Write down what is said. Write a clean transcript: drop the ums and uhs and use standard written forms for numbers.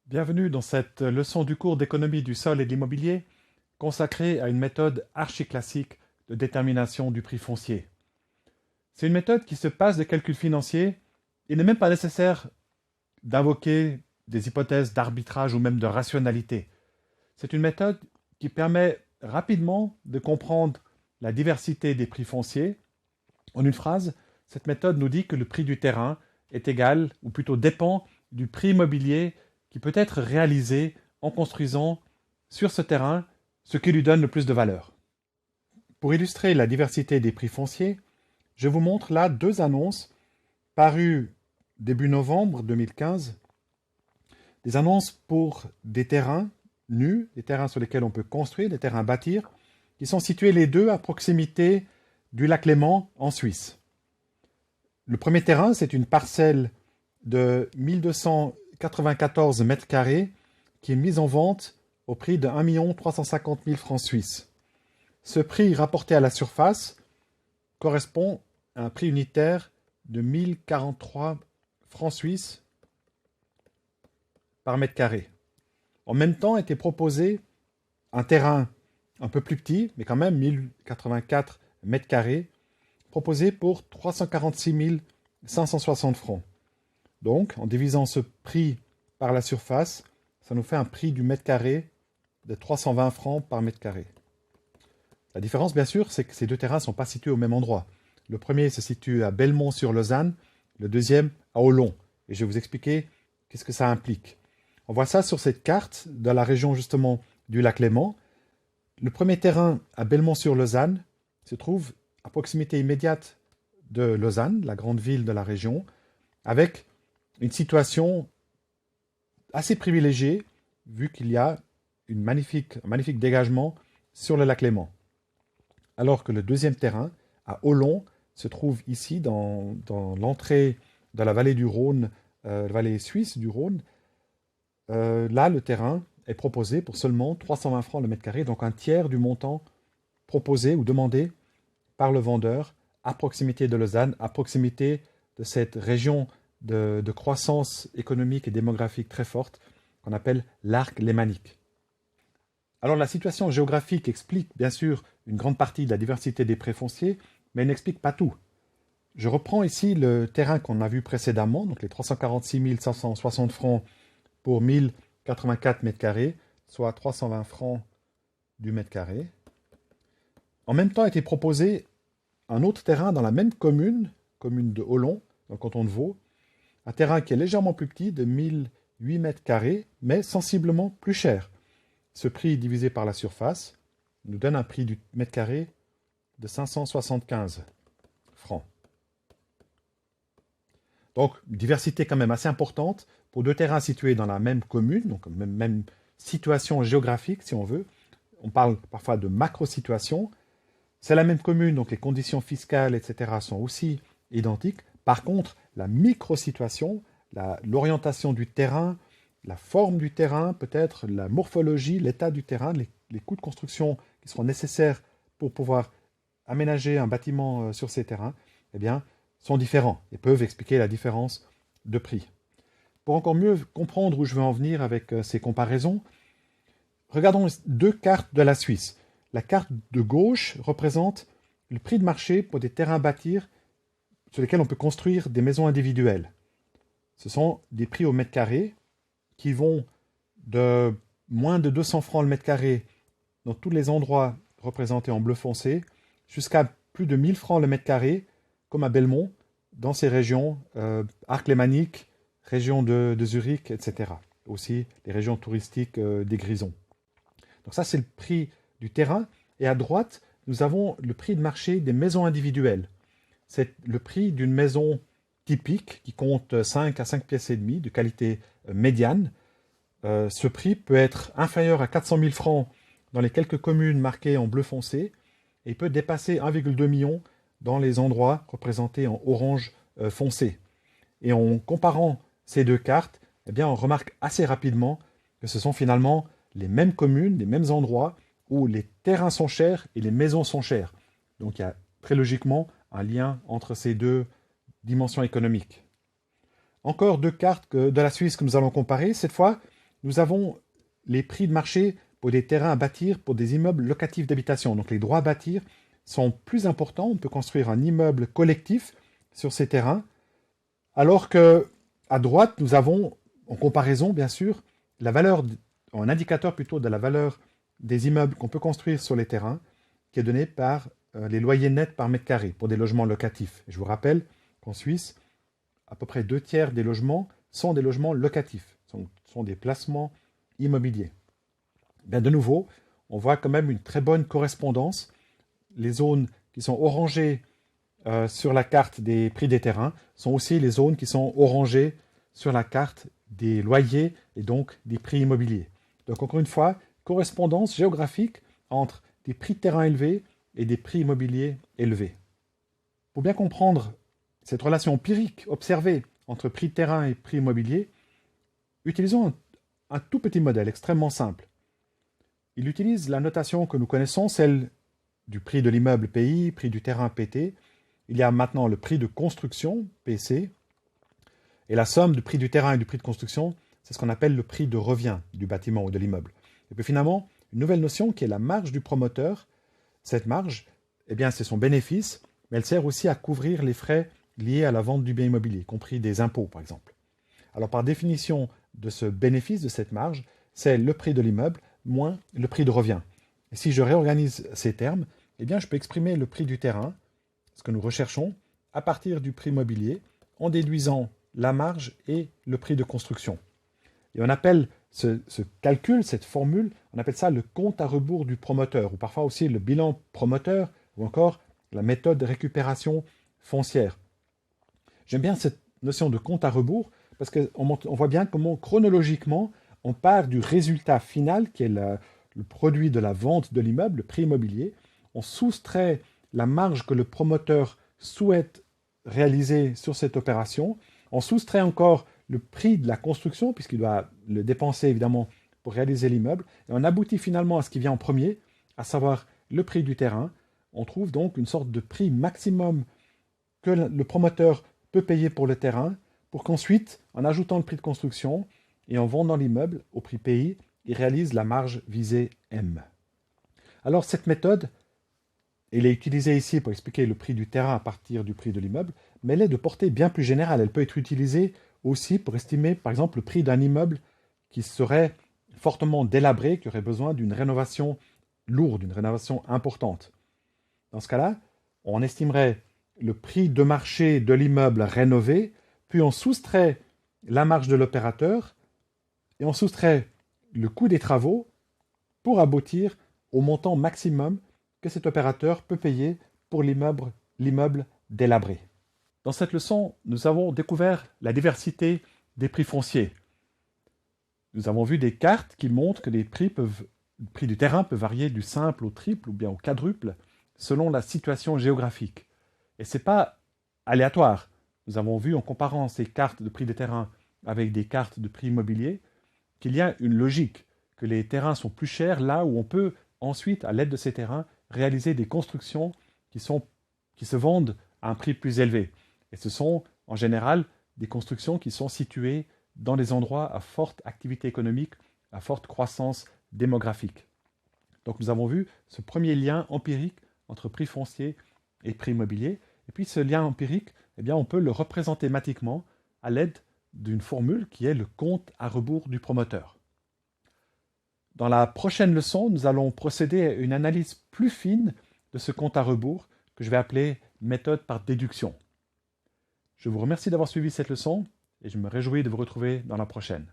Bienvenue dans cette leçon du cours d'économie du sol et de l'immobilier consacrée à une méthode archi-classique de détermination du prix foncier. C'est une méthode qui se passe de calculs financiers. Il n'est même pas nécessaire d'invoquer des hypothèses d'arbitrage ou même de rationalité. C'est une méthode qui permet rapidement de comprendre la diversité des prix fonciers. En une phrase, cette méthode nous dit que le prix du terrain est égal, ou plutôt dépend, du prix immobilier qui peut être réalisé en construisant sur ce terrain ce qui lui donne le plus de valeur. Pour illustrer la diversité des prix fonciers, je vous montre là deux annonces parues début novembre 2015. Des annonces pour des terrains nus, des terrains sur lesquels on peut construire, des terrains à bâtir, qui sont situés les deux à proximité du lac Léman en Suisse. Le premier terrain, c'est une parcelle de 1294 mètres carrés qui est mise en vente au prix de 1 350 000 francs suisses. Ce prix rapporté à la surface correspond à un prix unitaire de 1043 francs suisses par mètre carré. En même temps était proposé un terrain un peu plus petit, mais quand même 1084 mètres carrés, proposé pour 346 560 francs. Donc, en divisant ce prix par la surface, ça nous fait un prix du mètre carré de 320 francs par mètre carré. La différence, bien sûr, c'est que ces deux terrains ne sont pas situés au même endroit. Le premier se situe à Belmont-sur-Lausanne, le deuxième à Olon. Et je vais vous expliquer qu'est-ce que ça implique. On voit ça sur cette carte de la région justement du lac Léman. Le premier terrain à Belmont-sur-Lausanne se trouve à proximité immédiate de Lausanne, la grande ville de la région, avec une situation assez privilégiée, vu qu'il y a un magnifique dégagement sur le lac Léman. Alors que le deuxième terrain, à Olon, se trouve ici dans l'entrée de la vallée du Rhône, la vallée suisse du Rhône. Là, le terrain est proposé pour seulement 320 francs le mètre carré, donc un tiers du montant proposé ou demandé par le vendeur à proximité de Lausanne, à proximité de cette région de croissance économique et démographique très forte qu'on appelle l'arc lémanique. Alors la situation géographique explique bien sûr une grande partie de la diversité des prix fonciers, mais elle n'explique pas tout. Je reprends ici le terrain qu'on a vu précédemment, donc les 346 560 francs pour 1084 mètres carrés, soit 320 francs du mètre carré. En même temps a été proposé un autre terrain dans la même commune de Olon, dans le canton de Vaud, un terrain qui est légèrement plus petit, de 1008 mètres carrés, mais sensiblement plus cher. Ce prix divisé par la surface nous donne un prix du mètre carré de 575 francs. Donc, une diversité quand même assez importante pour deux terrains situés dans la même commune, donc même situation géographique si on veut. On parle parfois de macro-situation. C'est la même commune, donc les conditions fiscales, etc. sont aussi identiques. Par contre, la micro-situation, l'orientation du terrain, la forme du terrain, peut-être la morphologie, l'état du terrain, les coûts de construction qui seront nécessaires pour pouvoir aménager un bâtiment sur ces terrains, eh bien, sont différents et peuvent expliquer la différence de prix. Pour encore mieux comprendre où je veux en venir avec ces comparaisons, regardons deux cartes de la Suisse. La carte de gauche représente le prix de marché pour des terrains à bâtir sur lesquels on peut construire des maisons individuelles. Ce sont des prix au mètre carré qui vont de moins de 200 francs le mètre carré dans tous les endroits représentés en bleu foncé, jusqu'à plus de 1000 francs le mètre carré, comme à Belmont, dans ces régions arc lémanique, région de Zurich, etc. Aussi les régions touristiques des Grisons. Donc ça, c'est le prix du terrain. Et à droite, nous avons le prix de marché des maisons individuelles. C'est le prix d'une maison typique qui compte 5 à 5 pièces et demie de qualité médiane. Ce prix peut être inférieur à 400 000 francs dans les quelques communes marquées en bleu foncé et peut dépasser 1,2 million dans les endroits représentés en orange foncé. Et en comparant ces deux cartes, eh bien, on remarque assez rapidement que ce sont finalement les mêmes communes, les mêmes endroits où les terrains sont chers et les maisons sont chères. Donc il y a très logiquement un lien entre ces deux dimensions économiques. Encore deux cartes de la Suisse que nous allons comparer. Cette fois, nous avons les prix de marché pour des terrains à bâtir pour des immeubles locatifs d'habitation. Donc les droits à bâtir sont plus importants. On peut construire un immeuble collectif sur ces terrains, alors que à droite, nous avons, en comparaison bien sûr, la valeur, un indicateur plutôt de la valeur des immeubles qu'on peut construire sur les terrains, qui est donné par les loyers nets par mètre carré pour des logements locatifs. Et je vous rappelle qu'en Suisse, à peu près 2/3 des logements sont des logements locatifs, sont des placements immobiliers. Bien, de nouveau, on voit quand même une très bonne correspondance. Les zones qui sont orangées sur la carte des prix des terrains sont aussi les zones qui sont orangées sur la carte des loyers et donc des prix immobiliers. Donc encore une fois, correspondance géographique entre des prix de terrain élevés et des prix immobiliers élevés. Pour bien comprendre cette relation empirique observée entre prix de terrain et prix immobilier, utilisons un tout petit modèle extrêmement simple. Il utilise la notation que nous connaissons, celle du prix de l'immeuble PI, prix du terrain PT. Il y a maintenant le prix de construction, PC, et la somme du prix du terrain et du prix de construction, c'est ce qu'on appelle le prix de revient du bâtiment ou de l'immeuble. Et puis finalement, une nouvelle notion qui est la marge du promoteur. Cette marge, eh bien, c'est son bénéfice, mais elle sert aussi à couvrir les frais liés à la vente du bien immobilier, y compris des impôts par exemple. Alors par définition de ce bénéfice, de cette marge, c'est le prix de l'immeuble moins le prix de revient. Et si je réorganise ces termes, eh bien, je peux exprimer le prix du terrain, ce que nous recherchons, à partir du prix immobilier, en déduisant la marge et le prix de construction. Et on appelle ce calcul, cette formule, on appelle ça le compte à rebours du promoteur, ou parfois aussi le bilan promoteur, ou encore la méthode de récupération foncière. J'aime bien cette notion de compte à rebours, parce qu'on voit bien comment chronologiquement, on part du résultat final, qui est le produit de la vente de l'immeuble, le prix immobilier, on soustrait la marge que le promoteur souhaite réaliser sur cette opération, on soustrait encore le prix de la construction, puisqu'il doit le dépenser évidemment pour réaliser l'immeuble, et on aboutit finalement à ce qui vient en premier, à savoir le prix du terrain. On trouve donc une sorte de prix maximum que le promoteur peut payer pour le terrain, pour qu'ensuite, en ajoutant le prix de construction et en vendant l'immeuble au prix PI, il réalise la marge visée M. Alors cette méthode, elle est utilisée ici pour expliquer le prix du terrain à partir du prix de l'immeuble, mais elle est de portée bien plus générale. Elle peut être utilisée aussi pour estimer, par exemple, le prix d'un immeuble qui serait fortement délabré, qui aurait besoin d'une rénovation lourde, d'une rénovation importante. Dans ce cas-là, on estimerait le prix de marché de l'immeuble rénové, puis on soustrait la marge de l'opérateur et on soustrait le coût des travaux pour aboutir au montant maximum que cet opérateur peut payer pour l'immeuble délabré. Dans cette leçon, nous avons découvert la diversité des prix fonciers. Nous avons vu des cartes qui montrent que le prix du terrain peut varier du simple au triple ou bien au quadruple selon la situation géographique. Et ce n'est pas aléatoire. Nous avons vu en comparant ces cartes de prix des terrains avec des cartes de prix immobiliers qu'il y a une logique, que les terrains sont plus chers là où on peut ensuite, à l'aide de ces terrains, réaliser des constructions qui se vendent à un prix plus élevé. Et ce sont en général des constructions qui sont situées dans des endroits à forte activité économique, à forte croissance démographique. Donc nous avons vu ce premier lien empirique entre prix foncier et prix immobilier. Et puis ce lien empirique, eh bien, on peut le représenter mathématiquement à l'aide d'une formule qui est le compte à rebours du promoteur. Dans la prochaine leçon, nous allons procéder à une analyse plus fine de ce compte à rebours que je vais appeler méthode par déduction. Je vous remercie d'avoir suivi cette leçon et je me réjouis de vous retrouver dans la prochaine.